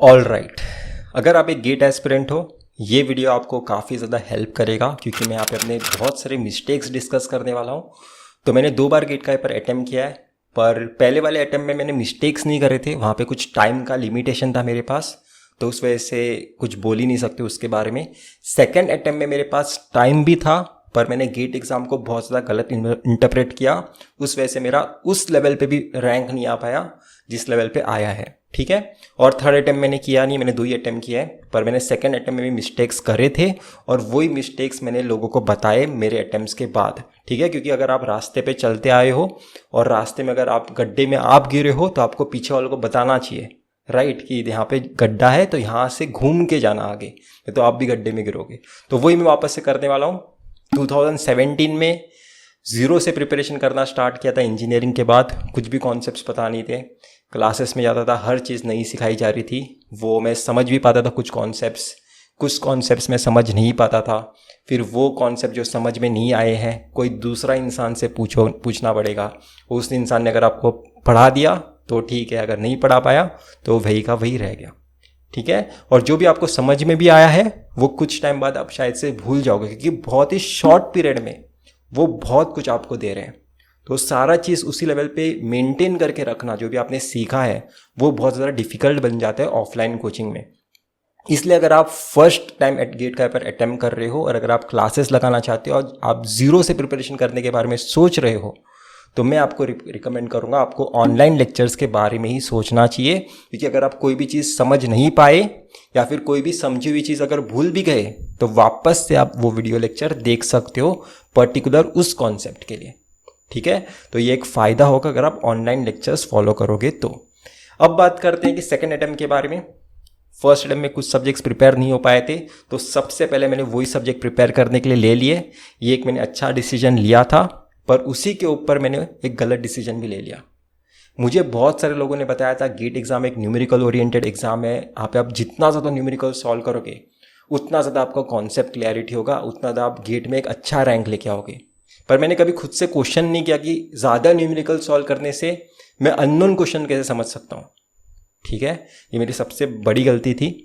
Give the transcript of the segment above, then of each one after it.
All right, अगर आप एक गेट एस्पिरेंट हो, ये वीडियो आपको काफ़ी ज़्यादा हेल्प करेगा क्योंकि मैं यहाँ पे अपने बहुत सारे मिस्टेक्स डिस्कस करने वाला हूँ। तो मैंने 2 बार गेट का पेपर अटैम्प्ट किया है, पर पहले वाले अटैम्प्ट में मैंने मिस्टेक्स नहीं करे थे। वहाँ पे कुछ टाइम का लिमिटेशन था मेरे पास, तो उस वजह से कुछ बोल ही नहीं सकते उसके बारे में। सेकेंड अटैम्प्ट में मेरे पास टाइम भी था, पर मैंने गेट एग्ज़ाम को बहुत ज़्यादा गलत इंटरप्रेट किया। उस वजह से मेरा उस लेवल पे भी रैंक नहीं आ पाया जिस लेवल पे आया है, ठीक है। और थर्ड अटैम्प्ट मैंने किया नहीं, मैंने 2 ही अटैम्प्ट किया है, पर मैंने सेकंड अटैम्प्ट में भी मिस्टेक्स करे थे और वही मिस्टेक्स मैंने लोगों को बताए मेरे अटैम्प्ट्स के बाद, ठीक है। क्योंकि अगर आप रास्ते पे चलते आए हो और रास्ते में अगर आप गड्ढे में आप गिरे हो तो आपको पीछे वालों को बताना चाहिए, राइट, कि यहाँ पे गड्ढा है तो यहाँ से घूम के जाना आगे, नहीं तो आप भी गड्ढे में गिरोगे। तो वही मैं वापस से करने वाला हूँ। 2017 में ज़ीरो से प्रिपरेशन करना स्टार्ट किया था इंजीनियरिंग के बाद। कुछ भी कॉन्सेप्ट्स पता नहीं थे, क्लासेस में जाता था, हर चीज़ नई सिखाई जा रही थी, वो मैं समझ भी पाता था कुछ कॉन्सेप्ट्स मैं समझ नहीं पाता था। फिर वो कॉन्सेप्ट जो समझ में नहीं आए हैं कोई दूसरा इंसान से पूछना पड़ेगा। उस इंसान ने अगर आपको पढ़ा दिया तो ठीक है, अगर नहीं पढ़ा पाया तो वही का वही रह गया, ठीक है। और जो भी आपको समझ में भी आया है वो कुछ टाइम बाद आप शायद से भूल जाओगे, क्योंकि बहुत ही शॉर्ट पीरियड में वो बहुत कुछ आपको दे रहे हैं। तो सारा चीज़ उसी लेवल पे मेंटेन करके रखना, जो भी आपने सीखा है वो बहुत ज़्यादा डिफिकल्ट बन जाता है ऑफलाइन कोचिंग में। इसलिए अगर आप फर्स्ट टाइम गेट का पेपर अटेम्प्ट कर रहे हो और अगर आप क्लासेस लगाना चाहते हो और आप ज़ीरो से प्रिपरेशन करने के बारे में सोच रहे हो, तो मैं आपको रिकमेंड करूंगा आपको ऑनलाइन लेक्चर्स के बारे में ही सोचना चाहिए। क्योंकि अगर आप कोई भी चीज़ समझ नहीं पाए या फिर कोई भी समझी हुई चीज़ अगर भूल भी गए तो वापस से आप वो वीडियो लेक्चर देख सकते हो पर्टिकुलर उस कॉन्सेप्ट के लिए, ठीक है। तो ये एक फ़ायदा होगा अगर आप ऑनलाइन लेक्चर्स फॉलो करोगे तो। अब बात करते हैं कि सेकेंड अटेम्प्ट के बारे में। फर्स्ट अटेम्प्ट में कुछ सब्जेक्ट्स प्रिपेयर नहीं हो पाए थे, तो सबसे पहले मैंने वही सब्जेक्ट प्रिपेयर करने के लिए ले लिए। ये एक मैंने अच्छा डिसीजन लिया था, पर उसी के ऊपर मैंने एक गलत डिसीजन भी ले लिया। मुझे बहुत सारे लोगों ने बताया था गेट एग्ज़ाम एक न्यूमेरिकल ओरिएंटेड एग्ज़ाम है, यहाँ पे आप जितना ज़्यादा न्यूमेरिकल सॉल्व करोगे उतना ज़्यादा आपका कॉन्सेप्ट क्लैरिटी होगा, उतना ज़्यादा आप गेट में एक अच्छा रैंक लेके आओगे। पर मैंने कभी खुद से क्वेश्चन नहीं किया कि ज़्यादा न्यूमेरिकल सॉल्व करने से मैं अननोन क्वेश्चन कैसे समझ सकता हूँ, ठीक है। ये मेरी सबसे बड़ी गलती थी।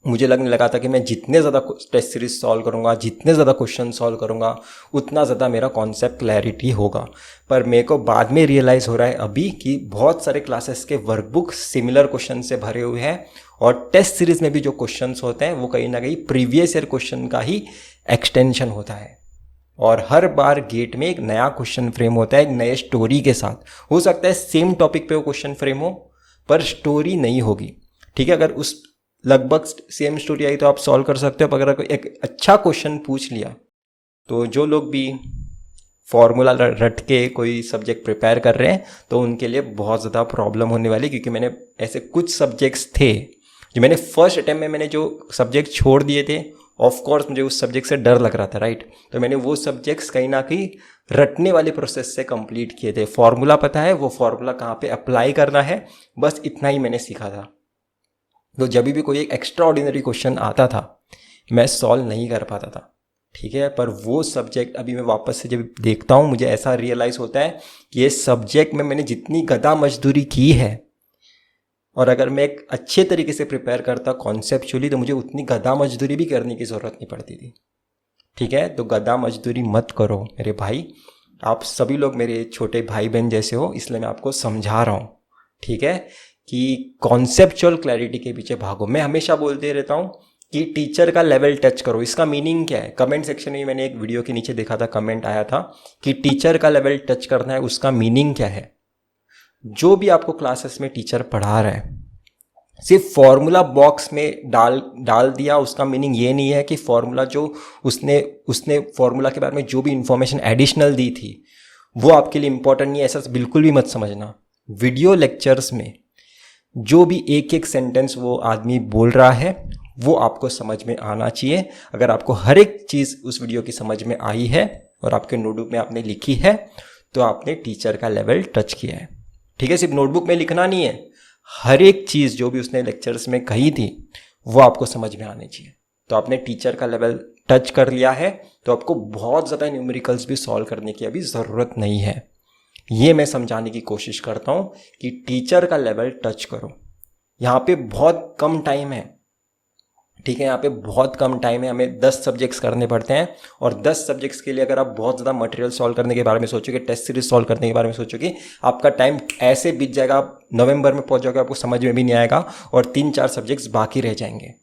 मुझे लगने लगा था कि मैं जितने ज़्यादा टेस्ट सीरीज सॉल्व करूँगा, जितने ज़्यादा क्वेश्चन सॉल्व करूँगा, उतना ज़्यादा मेरा कॉन्सेप्ट क्लैरिटी होगा। पर मेरे को बाद में रियलाइज़ हो रहा है अभी कि बहुत सारे क्लासेस के वर्कबुक सिमिलर क्वेश्चन से भरे हुए हैं और टेस्ट सीरीज में भी जो क्वेश्चंस होते हैं वो कहीं ना कहीं प्रीवियस ईयर क्वेश्चन का ही एक्सटेंशन होता है। और हर बार गेट में एक नया क्वेश्चन फ्रेम होता है, एक नए स्टोरी के साथ। हो सकता है सेम टॉपिक पे वो क्वेश्चन फ्रेम हो पर स्टोरी नहीं होगी, ठीक है। अगर उस लगभग सेम स्टोरी आई तो आप सॉल्व कर सकते हो, पर अगर एक अच्छा क्वेश्चन पूछ लिया तो जो लोग भी फॉर्मूला रट के कोई सब्जेक्ट प्रिपेयर कर रहे हैं तो उनके लिए बहुत ज़्यादा प्रॉब्लम होने वाली। क्योंकि मैंने ऐसे कुछ सब्जेक्ट्स थे जो मैंने फर्स्ट अटैम्प्ट में मैंने जो सब्जेक्ट छोड़ दिए थे, ऑफ कोर्स मुझे उस सब्जेक्ट से डर लग रहा था, राइट। तो मैंने वो सब्जेक्ट्स कहीं ना कहीं रटने वाले प्रोसेस से कंप्लीट किए थे। फॉर्मूला पता है, वो फॉर्मूला कहाँ पे अप्लाई करना है, बस इतना ही मैंने सीखा था। तो जब भी कोई एक एक्स्ट्रा ऑर्डिनरी क्वेश्चन आता था मैं सॉल्व नहीं कर पाता था, ठीक है। पर वो सब्जेक्ट अभी मैं वापस से जब देखता हूँ मुझे ऐसा रियलाइज़ होता है कि ये सब्जेक्ट में मैंने जितनी गधा मजदूरी की है और अगर मैं एक अच्छे तरीके से प्रिपेयर करता कॉन्सेप्चुअली तो मुझे उतनी गधा मजदूरी भी करने की ज़रूरत नहीं पड़ती थी, ठीक है। तो गधा मजदूरी मत करो मेरे भाई, आप सभी लोग मेरे छोटे भाई बहन जैसे हो, इसलिए मैं आपको समझा रहा हूँ, ठीक है, कि कॉन्सेप्चुअल क्लैरिटी के पीछे भागो। मैं हमेशा बोलते रहता हूँ कि टीचर का लेवल टच करो। इसका मीनिंग क्या है? कमेंट सेक्शन में मैंने एक वीडियो के नीचे देखा था, कमेंट आया था कि टीचर का लेवल टच करना है, उसका मीनिंग क्या है? जो भी आपको क्लासेस में टीचर पढ़ा रहा है सिर्फ फॉर्मूला बॉक्स में डाल दिया, उसका मीनिंग ये नहीं है कि फॉर्मूला जो उसने फॉर्मूला के बारे में जो भी इंफॉर्मेशन एडिशनल दी थी वो आपके लिए इंपॉर्टेंट नहीं है, ऐसा बिल्कुल भी मत समझना। वीडियो लेक्चर्स में जो भी एक एक सेंटेंस वो आदमी बोल रहा है वो आपको समझ में आना चाहिए। अगर आपको हर एक चीज़ उस वीडियो की समझ में आई है और आपके नोटबुक में आपने लिखी है तो आपने टीचर का लेवल टच किया है, ठीक है। सिर्फ नोटबुक में लिखना नहीं है, हर एक चीज़ जो भी उसने लेक्चर्स में कही थी वो आपको समझ में आनी चाहिए। तो आपने टीचर का लेवल टच कर लिया है तो आपको बहुत ज़्यादा न्यूमेरिकल्स भी सॉल्व करने की अभी ज़रूरत नहीं है। ये मैं समझाने की कोशिश करता हूँ कि टीचर का लेवल टच करो, यहाँ पे बहुत कम टाइम है, ठीक है, यहाँ पे बहुत कम टाइम है, हमें 10 सब्जेक्ट्स करने पड़ते हैं। और 10 सब्जेक्ट्स के लिए अगर आप बहुत ज़्यादा मटेरियल सॉल्व करने के बारे में सोचोगे, टेस्ट सीरीज सॉल्व करने के बारे में सोचोगे, आपका टाइम ऐसे बीत जाएगा, आप नवंबर में पहुंच जाओगे, आपको समझ में भी नहीं आएगा और 3-4 सब्जेक्ट्स बाकी रह जाएंगे।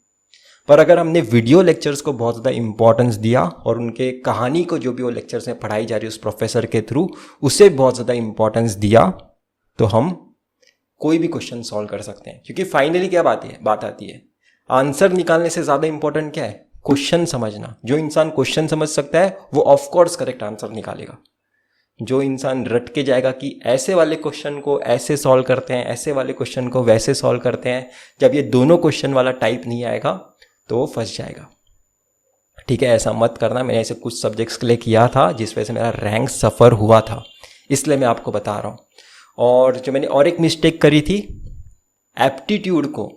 पर अगर हमने वीडियो लेक्चर्स को बहुत ज़्यादा इंपॉर्टेंस दिया और उनके कहानी को जो भी वो लेक्चर्स में पढ़ाई जा रही है उस प्रोफेसर के थ्रू, उसे बहुत ज़्यादा इंपॉर्टेंस दिया, तो हम कोई भी क्वेश्चन सॉल्व कर सकते हैं। क्योंकि फाइनली क्या बात आती है, आंसर निकालने से ज़्यादा इंपॉर्टेंट क्या है, क्वेश्चन समझना। जो इंसान क्वेश्चन समझ सकता है वो ऑफकोर्स करेक्ट आंसर निकालेगा। जो इंसान रट के जाएगा कि ऐसे वाले क्वेश्चन को ऐसे सॉल्व करते हैं, ऐसे वाले क्वेश्चन को वैसे सॉल्व करते हैं, जब ये दोनों क्वेश्चन वाला टाइप नहीं आएगा तो वो फंस जाएगा। ठीक है, ऐसा मत करना। मैंने ऐसे कुछ सब्जेक्ट्स के लिए किया था जिस वजह से मेरा रैंक सफ़र हुआ था, इसलिए मैं आपको बता रहा हूँ। और जो मैंने और एक मिस्टेक करी थी, एप्टीट्यूड को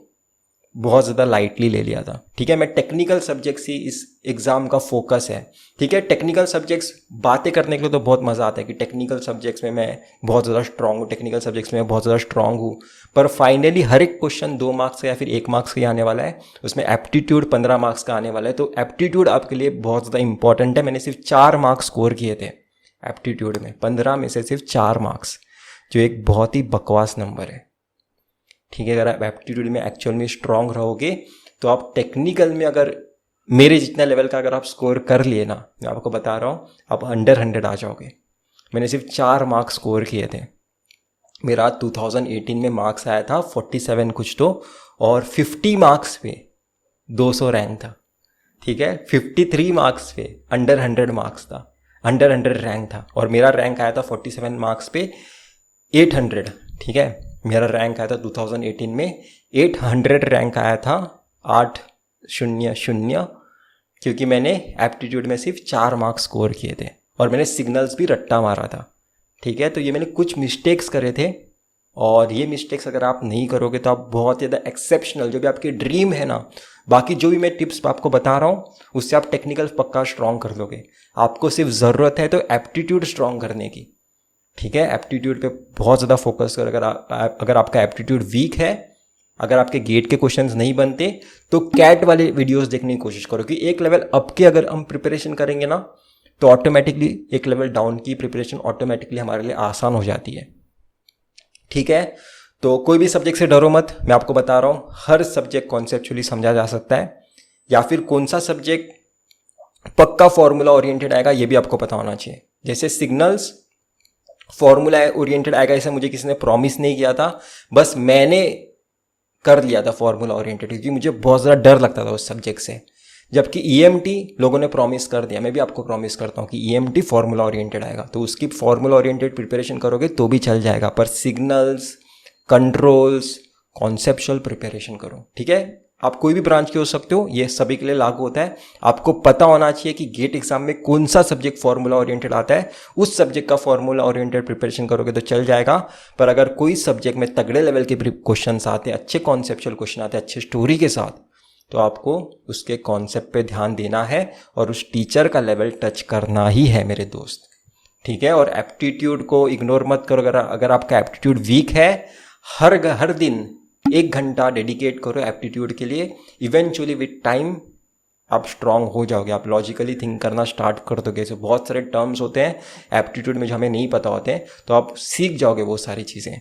बहुत ज़्यादा लाइटली ले लिया था। ठीक है, मैं टेक्निकल सब्जेक्ट्स ही इस एग्ज़ाम का फोकस है। ठीक है, टेक्निकल सब्जेक्ट्स बातें करने के लिए तो बहुत मज़ा आता है कि टेक्निकल सब्जेक्ट्स में मैं बहुत ज़्यादा स्ट्रांग हूँ, टेक्निकल सब्जेक्ट्स में मैं बहुत ज़्यादा स्ट्रांग हूँ। पर फाइनली हर एक क्वेश्चन 2 मार्क्स का या फिर 1 मार्क्स का ही आने वाला है, उसमें एप्टीट्यूड 15 मार्क्स का आने वाला है। तो एप्टीट्यूड आपके लिए बहुत ज़्यादा इंपॉर्टेंट है। मैंने सिर्फ 4 मार्क्स स्कोर किए थे एप्टीट्यूड में, 15 में से सिर्फ 4 मार्क्स, जो एक बहुत ही बकवास नंबर है। ठीक है, अगर आप एप्टीट्यूड में एक्चुअल में स्ट्रांग रहोगे तो आप टेक्निकल में अगर मेरे जितना लेवल का अगर आप स्कोर कर लिए ना, मैं आपको बता रहा हूँ, आप अंडर 100 आ जाओगे। मैंने सिर्फ 4 मार्क्स स्कोर किए थे। मेरा 2018 में मार्क्स आया था 47 कुछ तो, और 50 मार्क्स पे 200 रैंक था। ठीक है, 53 मार्क्स पे अंडर 100 मार्क्स था, अंडर 100 रैंक था। और मेरा रैंक आया था 47 मार्क्स पे 800। ठीक है, मेरा रैंक आया था 2018 में 800 रैंक आया था, 800, क्योंकि मैंने एप्टीट्यूड में सिर्फ 4 मार्क्स स्कोर किए थे और मैंने सिग्नल्स भी रट्टा मारा था। ठीक है, तो ये मैंने कुछ मिस्टेक्स करे थे, और ये मिस्टेक्स अगर आप नहीं करोगे तो आप बहुत ज़्यादा एक्सेप्शनल, जो भी आपकी ड्रीम है ना, बाकी जो भी मैं टिप्स आपको बता रहा हूँ उससे आप टेक्निकल पक्का स्ट्रॉन्ग कर लोगे। आपको सिर्फ ज़रूरत है तो एप्टीट्यूड स्ट्रॉन्ग करने की। ठीक है, एप्टीट्यूड पे बहुत ज़्यादा फोकस कर। अगर आपका एप्टीट्यूड वीक है, अगर आपके गेट के क्वेश्चंस नहीं बनते, तो कैट वाले वीडियोस देखने की कोशिश करो कि एक लेवल अप के अगर हम प्रिपरेशन करेंगे ना, तो ऑटोमेटिकली एक लेवल डाउन की प्रिपरेशन ऑटोमेटिकली हमारे लिए आसान हो जाती है। ठीक है, तो कोई भी सब्जेक्ट से डरो मत। मैं आपको बता रहा हूँ, हर सब्जेक्ट कॉन्सेप्चुअली समझा जा सकता है, या फिर कौन सा सब्जेक्ट पक्का फॉर्मूला ओरिएंटेड आएगा ये भी आपको पता होना चाहिए। जैसे सिग्नल्स फॉर्मूला ओरिएंटेड आएगा, इसे मुझे किसी ने प्रॉमिस नहीं किया था, बस मैंने कर लिया था फॉर्मूला ओरिएंटेड, क्योंकि मुझे बहुत ज़्यादा डर लगता था उस सब्जेक्ट से। जबकि ईएमटी लोगों ने प्रॉमिस कर दिया, मैं भी आपको प्रॉमिस करता हूँ कि ईएमटी फॉर्मूला ओरिएंटेड आएगा, तो उसकी फॉर्मूला ओरिएंटेड प्रिपरेशन करोगे तो भी चल जाएगा। पर सिग्नल्स, कंट्रोल्स, कॉन्सेप्चुअल प्रिपरेशन करो। ठीक है, आप कोई भी ब्रांच के हो सकते हो, ये सभी के लिए लागू होता है। आपको पता होना चाहिए कि गेट एग्जाम में कौन सा सब्जेक्ट फॉर्मूला ओरिएंटेड आता है, उस सब्जेक्ट का फॉर्मूला ओरिएंटेड प्रिपरेशन करोगे तो चल जाएगा। पर अगर कोई सब्जेक्ट में तगड़े लेवल के क्वेश्चन आते हैं, अच्छे कॉन्सेप्चुअल क्वेश्चन आते हैं अच्छे स्टोरी के साथ, तो आपको उसके कॉन्सेप्ट पे ध्यान देना है और उस टीचर का लेवल टच करना ही है मेरे दोस्त। ठीक है, और एप्टीट्यूड को इग्नोर मत करो। अगर आपका एप्टीट्यूड वीक है, हर दिन 1 घंटा डेडिकेट करो एप्टीट्यूड के लिए। इवेंचुअली विद टाइम आप स्ट्रांग हो जाओगे, आप लॉजिकली थिंक करना स्टार्ट कर दोगे। ऐसे बहुत सारे टर्म्स होते हैं एप्टीट्यूड में जो हमें नहीं पता होते हैं, तो आप सीख जाओगे वो सारी चीज़ें।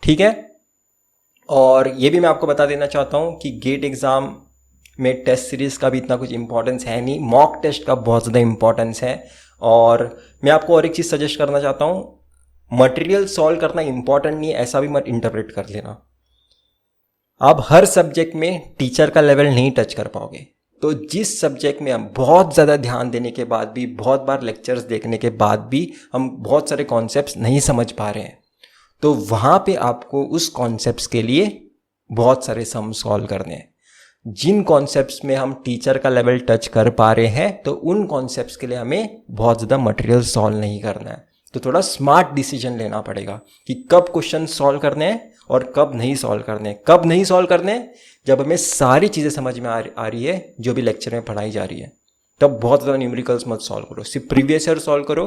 ठीक है, और ये भी मैं आपको बता देना चाहता हूँ कि गेट एग्ज़ाम में टेस्ट सीरीज़ का भी इतना कुछ इंपॉर्टेंस है नहीं, मॉक टेस्ट का बहुत ज़्यादा इंपॉर्टेंस है। और मैं आपको और एक चीज़ सजेस्ट करना चाहता हूँ, मटेरियल सॉल्व करना इंपॉर्टेंट नहीं है ऐसा भी मत इंटरप्रेट कर लेना। आप हर सब्जेक्ट में टीचर का लेवल नहीं टच कर पाओगे, तो जिस सब्जेक्ट में हम बहुत ज़्यादा ध्यान देने के बाद भी, बहुत बार लेक्चर्स देखने के बाद भी हम बहुत सारे कॉन्सेप्ट्स नहीं समझ पा रहे हैं, तो वहाँ पे आपको उस कॉन्सेप्ट्स के लिए बहुत सारे सम सॉल्व करने हैं। जिन कॉन्सेप्ट्स में हम टीचर का लेवल टच कर पा रहे हैं, तो उन कॉन्सेप्ट्स के लिए हमें बहुत ज़्यादा मटेरियल सॉल्व नहीं करना है। तो थोड़ा स्मार्ट डिसीजन लेना पड़ेगा कि कब क्वेश्चन सॉल्व करने हैं और कब नहीं सॉल्व करने। कब नहीं सॉल्व करने, जब हमें सारी चीज़ें समझ में आ रही है जो भी लेक्चर में पढ़ाई जा रही है, तब बहुत ज़्यादा न्यूमेरिकल्स मत सॉल्व करो, सिर्फ प्रीवियस ईयर सॉल्व करो,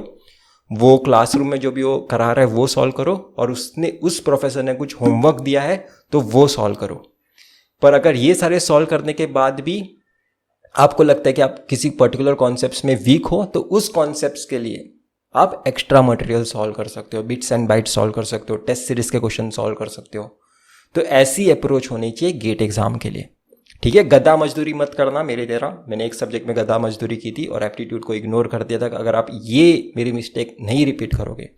वो क्लासरूम में जो भी वो करा रहा है वो सॉल्व करो, और उस प्रोफेसर ने कुछ होमवर्क दिया है तो वो सॉल्व करो। पर अगर ये सारे सॉल्व करने के बाद भी आपको लगता है कि आप किसी पर्टिकुलर कॉन्सेप्ट्स में वीक हो, तो उस कॉन्सेप्ट्स के लिए आप एक्स्ट्रा मटेरियल सॉल्व कर सकते हो, बिट्स एंड बाइट्स सॉल्व कर सकते हो, टेस्ट सीरीज के क्वेश्चन सॉल्व कर सकते हो। तो ऐसी अप्रोच होनी चाहिए गेट एग्जाम के लिए। ठीक है, गधा मजदूरी मत करना मेरे तरह। मैंने एक सब्जेक्ट में गधा मजदूरी की थी और एप्टीट्यूड को इग्नोर कर दिया था। अगर आप ये मेरी मिस्टेक नहीं रिपीट करोगे,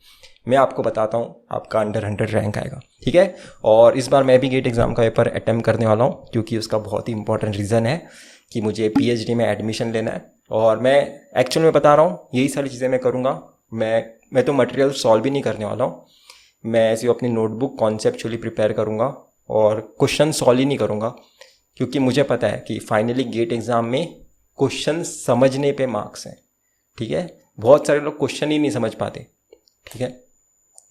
मैं आपको बताता हूँ आपका अंडर 100 रैंक आएगा। ठीक है, और इस बार मैं भी गेट एग्जाम का पेपर अटैम्प्ट करने वाला हूँ, क्योंकि उसका बहुत ही इंपॉर्टेंट रीज़न है कि मुझे पीएचडी में एडमिशन लेना है। और मैं एक्चुअल में बता रहा हूँ यही सारी चीज़ें मैं करूँगा। मैं तो मटेरियल सॉल्व भी नहीं करने वाला हूँ। मैं ऐसी अपनी नोटबुक कॉन्सेप्चुअली प्रिपेयर करूँगा और क्वेश्चन सॉल्व ही नहीं करूँगा, क्योंकि मुझे पता है कि फाइनली गेट एग्ज़ाम में क्वेश्चन समझने पे मार्क्स हैं। ठीक है, बहुत सारे लोग क्वेश्चन ही नहीं समझ पाते। ठीक है,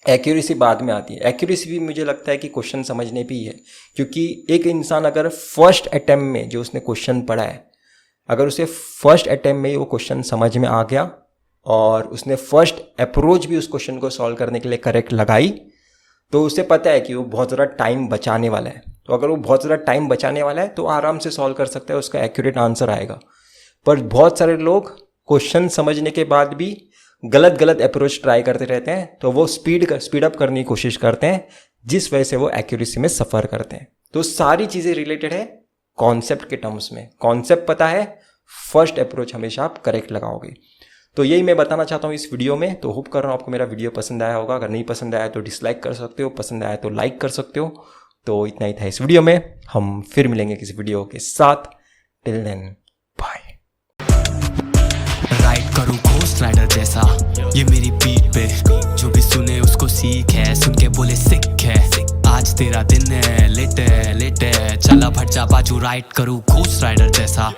एक्यूरेसी बाद में आती है। एक्यूरेसी भी मुझे लगता है कि क्वेश्चन समझने पे ही है, क्योंकि एक इंसान अगर फर्स्ट अटेम्प्ट में जो उसने क्वेश्चन पढ़ा है, अगर उसे फर्स्ट अटेम्प्ट में ही वो क्वेश्चन समझ में आ गया और उसने फर्स्ट अप्रोच भी उस क्वेश्चन को सॉल्व करने के लिए करेक्ट लगाई, तो उसे पता है कि वो बहुत ज़्यादा टाइम बचाने वाला है। तो अगर वो बहुत ज़्यादा टाइम बचाने वाला है तो आराम से सॉल्व कर सकता है, उसका एक्यूरेट आंसर आएगा। पर बहुत सारे लोग क्वेश्चन समझने के बाद भी गलत अप्रोच ट्राई करते रहते हैं, तो वो स्पीड अप करने की कोशिश करते हैं, जिस वजह से वो एक्यूरेसी में सफ़र करते हैं। तो सारी चीज़ें रिलेटेड है कॉन्सेप्ट के टर्म्स में। कॉन्सेप्ट पता है, फर्स्ट अप्रोच हमेशा आप करेक्ट लगाओगे। तो यही मैं बताना चाहता हूँ इस वीडियो में। तो होप कर रहा हूँ आपको मेरा वीडियो पसंद आया होगा। अगर नहीं पसंद आया तो डिसलाइक कर सकते हो, पसंद आया तो लाइक कर सकते हो। तो इतना ही था इस वीडियो में। हम फिर मिलेंगे किसी वीडियो के साथ। Till then bye. राइड करूँ घोस्ट राइडर जैसा, ये मेरी बीट पे जो भी सुने उसको सीख है, सुन के बोले सिक है। आज तेरा दिन है, लेट है चला भट जा बाजू, राइड करूँ घोस्ट राइडर जैसा।